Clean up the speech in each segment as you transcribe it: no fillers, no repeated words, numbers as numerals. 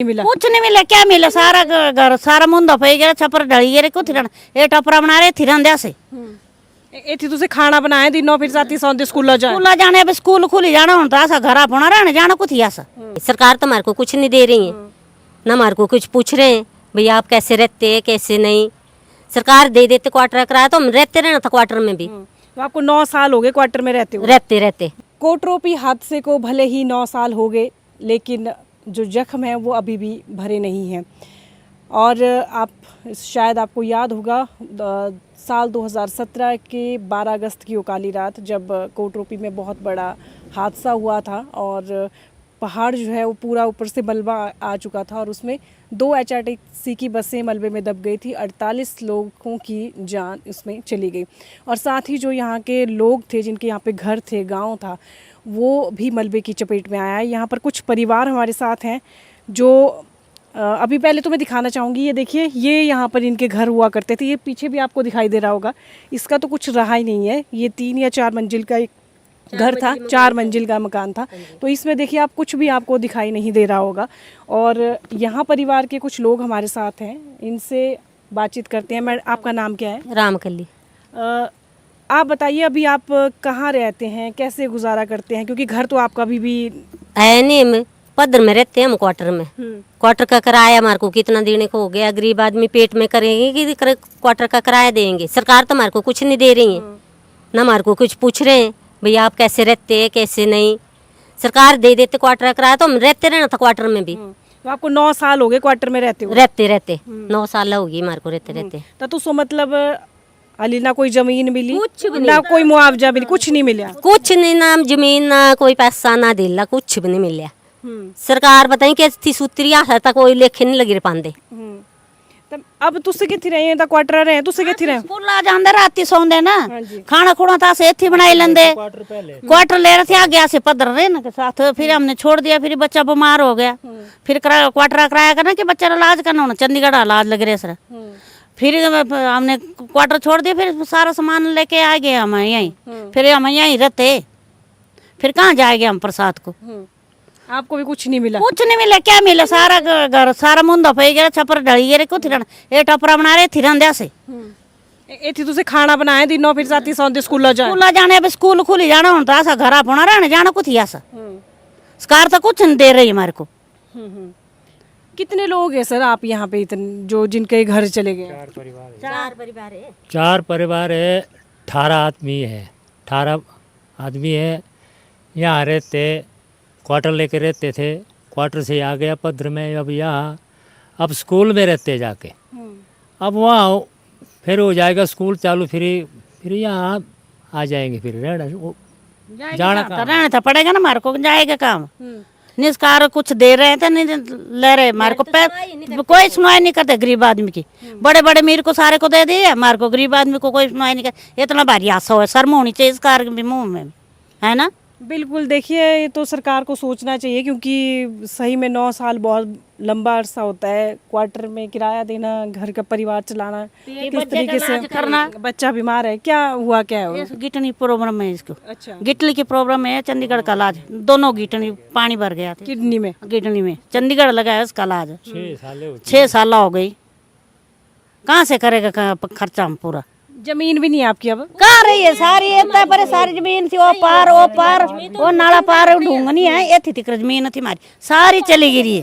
मिला कुछ नहीं मिला। क्या मिला? सारा घर सारा मुंदा पे गया, छपर ढली गए कुछ ये टपरा बना रहे थिरन दे से इतनी तुझे खाना बनाए दिनों फिर साथी सौंदे स्कूल जाए स्कूल जाने अब स्कूल खुली जाना हूं ऐसा घर अपना रहने जाना कुछ ऐसा। सरकार तो हमारे को कुछ नहीं दे रही है, ना हमारे को कुछ पूछ रहे हैं भैया आप कैसे रहते हैं कैसे नहीं। सरकार दे देते क्वार्टर कराया तो हम रहते रहना था क्वार्टर में भी। तो आपको 9 साल हो गए क्वार्टर में रहते हो। रहते कोटरोपी हादसे को भले ही 9 साल हो गए, लेकिन जो जख्म है वो अभी भी भरे नहीं हैं। और आप शायद आपको याद होगा साल 2017 के 12 अगस्त की वो काली रात जब कोटरोपी में बहुत बड़ा हादसा हुआ था और पहाड़ जो है वो पूरा ऊपर से मलबा आ चुका था और उसमें 2 HRTC की बसें मलबे में दब गई थी। 48 लोगों की जान उसमें चली गई और साथ ही जो यहाँ के लोग थे जिनके यहाँ पे घर थे, गांव था, वो भी मलबे की चपेट में आया है। यहाँ पर कुछ परिवार हमारे साथ हैं जो अभी पहले तो मैं दिखाना चाहूँगी। ये देखिए, ये यहाँ पर इनके घर हुआ करते थे। ये पीछे भी आपको दिखाई दे रहा होगा, इसका तो कुछ रहा ही नहीं है। ये 3 या 4 मंजिल का एक घर था, 4 मंजिल का मकान था। तो इसमें देखिए आप कुछ भी आपको दिखाई नहीं दे रहा होगा। और यहाँ परिवार के कुछ लोग हमारे साथ हैं, इनसे बातचीत करते हैं। मैं आपका नाम क्या है? रामकली। आप बताइए अभी आप कहाँ रहते हैं, कैसे गुजारा करते हैं? क्योंकि घर तो आपका अभी भी है नहीं, हम पदर में रहते हैं, हम क्वार्टर में। क्वार्टर का किराया हमारे को कितना देने को हो गया। गरीब आदमी पेट में करेंगे कि क्वार्टर का किराया देंगे। सरकार तो हमारे को कुछ नहीं दे रही है, ना हमारे को कुछ पूछ रहे हैं भैया आप कैसे रहते हैं कैसे नहीं। सरकार दे देते क्वार्टर कराया तो हम रहते रहना था क्वार्टर में भी। तो आपको 9 साल हो गए क्वार्टर में रहते हो? रहते 9 साल होगी हमारे को रहते। तो सो मतलब अली ना कोई जमीन मिली, कुछ भी ना कोई मुआवजा मिली, कुछ नहीं मिला। कुछ नहीं, ना जमीन ना कोई पैसा ना दिला, कुछ भी नहीं मिला। सरकार बताई कैसी सूत्री तक कोई लेखे नहीं लगी पांदे। तब अब तुझसे किथे रहे हैं? क्वार्टर रहे हैं तुझसे किथे रहे? स्कूल आ जांदे राती सौंदे ना, खाना खुड़ा था से एथी बनाई लेंदे। क्वार्टर ले रहे थे, आ गया से पदर रहे ना के साथ। फिर हमने छोड़ दिया, फिर बच्चा बीमार हो गया। फिर क्वार्टर कराया करना कि बच्चा इलाज करना होना, चंडीगढ़ इलाज लग रहे सर। फिर हमने क्वार्टर छोड़ दिया, फिर सारा सामान लेके आ गए हम यहीं। फिर हम यहीं रहते, फिर कहाँ जाएंगे हम प्रसाद को? आपको भी कुछ नहीं मिला? कुछ नहीं मिला। क्या मिला? सारा घर सारा मुंदा पे गया, छपर ढली गए कुछ ये टपरा बना रहे थिरन दे से इतनी तुझे खाना बनाए दिनों फिर साथी सौंदे स्कूल जाए। स्कूल जाने अब स्कूल खुली जाना हूं ऐसा घर अपना रहने जाना कुछ ऐसा। सरकार तो कुछ नहीं दे रही हमारे को। कितने लोग हैं सर आप यहाँ पे इतने जो जिनके घर चले गए? 4 परिवार है। 18 आदमी है। 18 आदमी है। यहाँ रहते, क्वार्टर लेके रहते थे। क्वार्टर से आ गया पद्र में, अब यहाँ अब स्कूल में रहते जाके। अब वहाँ फिर हो जाएगा स्कूल चालू, फिर यहाँ आ जाएंगे। फिर जाना रहना था पड़ेगा ना हमारे को, जाएगा काम। निस्कार कुछ दे रहे थे, नहीं ले रहे हमारे को। कोई सुनवाई नहीं करते गरीब आदमी की। बड़े बड़े मीर को सारे को दे दिए, हमारे को गरीब आदमी को कोई सुनवाई नहीं करते। इतना भारी हादसा है, शर्म होनी चाहिए इस कार के मुंह में, है ना? बिल्कुल। देखिए ये तो सरकार को सोचना चाहिए, क्योंकि सही में 9 साल बहुत लंबा अरसा होता है। क्वार्टर में किराया देना, घर का परिवार चलाना, किस तरीके से करना। बच्चा बीमार है, क्या हुआ? क्या है? गिटनी प्रॉब्लम है इसको। अच्छा, गिटली की प्रॉब्लम है। चंडीगढ़ का इलाज, दोनों गिटनी पानी भर गया था किडनी में। किडनी में चंडीगढ़ लगा है उसका इलाज। 6 साल हो गई। कहाँ से करेगा खर्चा हम पूरा? जमीन भी नहीं है आपकी अब? कहाँ रही है? सारी इतना पर सारी जमीन थी, ओ पार वो नाला पार ढूंगनी है, ये थी जमीन थी हमारी, सारी चली गिरी है,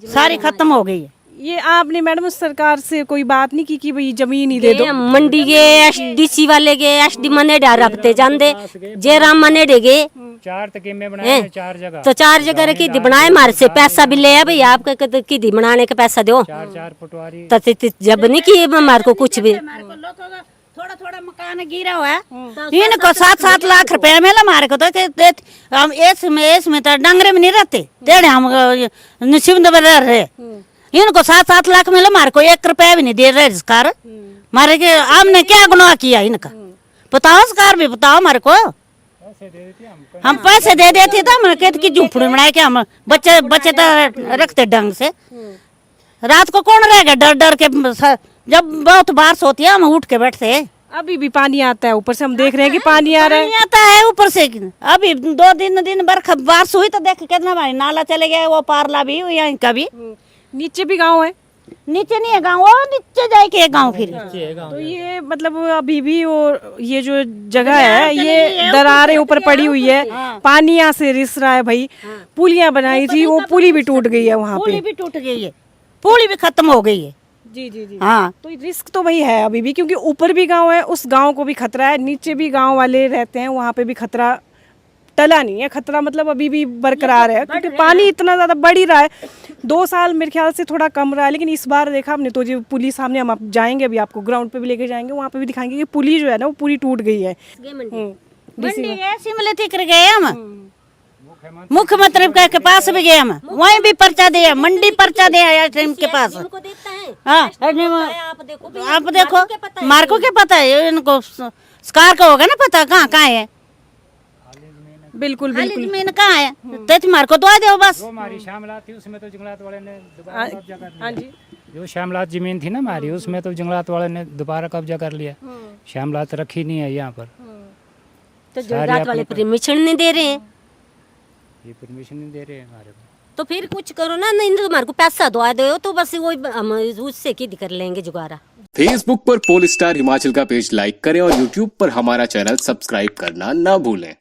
सारी खत्म हो गई है। ये आपने मैडम सरकार से कोई बात नहीं की कि भाई जमीन ही दे दो? मंडी के SDC वाले के SD मने डारते जाते, जय राम मने डेगे 4 तकीमे बनाए, 4 जगह। तो 4 जगह की बनाए, मारे से पैसा भी ले भाई आपका की बनाने का पैसा दो। 4 पटवारी तो जब नहीं की हमारे को कुछ भी। थोड़ा थोड़ा मकान गिरा हुआ है, इनको 7-7 लाख रुपया मिला हमारे को। तो हम इसमें तो डंगरे में नहीं रहते, तेरे हम निश्चिंत में रह रहे। इनको 7-7 लाख मिला, हमारे को 1 रुपया भी नहीं दे रहे सरकार। हमारे के हमने क्या गुनाह किया इनका? बताओ सरकार भी, बताओ हमारे को। हम पैसे दे देते तो हम कहते कि झूपड़ी बनाए के हम बच्चे तो रखते ढंग से। रात को कौन रहेगा डर डर के? जब बहुत बारिश होती है हम उठ के बैठते। अभी भी पानी आता है ऊपर से, हम देख रहे हैं कि पानी आ रहा है। पानी आता है ऊपर से। अभी 2 दिन बरखा बारिश हुई तो देख कितना भाई नाला चले गया, वो पारला भी यहाँ का भी। नीचे भी गांव है, नीचे नहीं है गाँव, वो नीचे जाके गाँव फिर। तो ये मतलब अभी भी वो ये जो जगह है ये दरारें ऊपर पड़ी हुई है, पानी यहाँ से रिस रहा है भाई। पुलियां बनाई थी, वो पुली भी टूट गई है वहाँ पे। पुली भी टूट गई है, पुली भी खत्म हो गई है। जी जी जी। हाँ, तो रिस्क तो वही है अभी भी, क्योंकि ऊपर भी गांव है, उस गांव को भी खतरा है, नीचे भी गांव वाले रहते हैं, वहाँ पे भी खतरा टला नहीं है। खतरा मतलब अभी भी बरकरार है, क्योंकि पानी इतना ज्यादा बढ़ ही रहा है। 2 साल मेरे ख्याल से थोड़ा कम रहा है, लेकिन इस बार देखा हमने तो जो पुली सामने, हम आप जाएंगे अभी आपको ग्राउंड पे भी लेके जाएंगे, वहाँ पे भी दिखाएंगे कि पुली जो है ना वो पूरी टूट गई है। मंडी गए, शिमले तक गए हम, मुख्यमंत्री के पास भी गए हम, वहीं भी पर्चा दिया, मंडी पर्चा दिया टाइम के पास। हाँ, आप देखो, मार को क्या पता है, इनको सरकार को होगा ना पता कहाँ कहाँ है। बिल्कुल बिल्कुल। जमीन कहाँ है, तो मार को दो दो बस। हमारी श्यामलात थी उसमें तो जंगलात वाले ने दोबारा कब्जा कर लिया। हाँ जी, जो श्यामलात जमीन थी ना हमारी, उसमें तो जंगलात वाले ने दोबारा कब्जा कर लिया। श्यामलात रखी नहीं है यहाँ पर। तो जंगलात वाले परमिशन नहीं दे रहे हैं, ये परमिशन नहीं दे रहे हैं हमारे को। तो फिर कुछ करो ना, नहीं तो हमारे को पैसा दो दो तो बस वही हम उससे की कर लेंगे जुगारा। फेसबुक पर पोल स्टार हिमाचल का पेज लाइक करें और यूट्यूब पर हमारा चैनल सब्सक्राइब करना ना भूलें।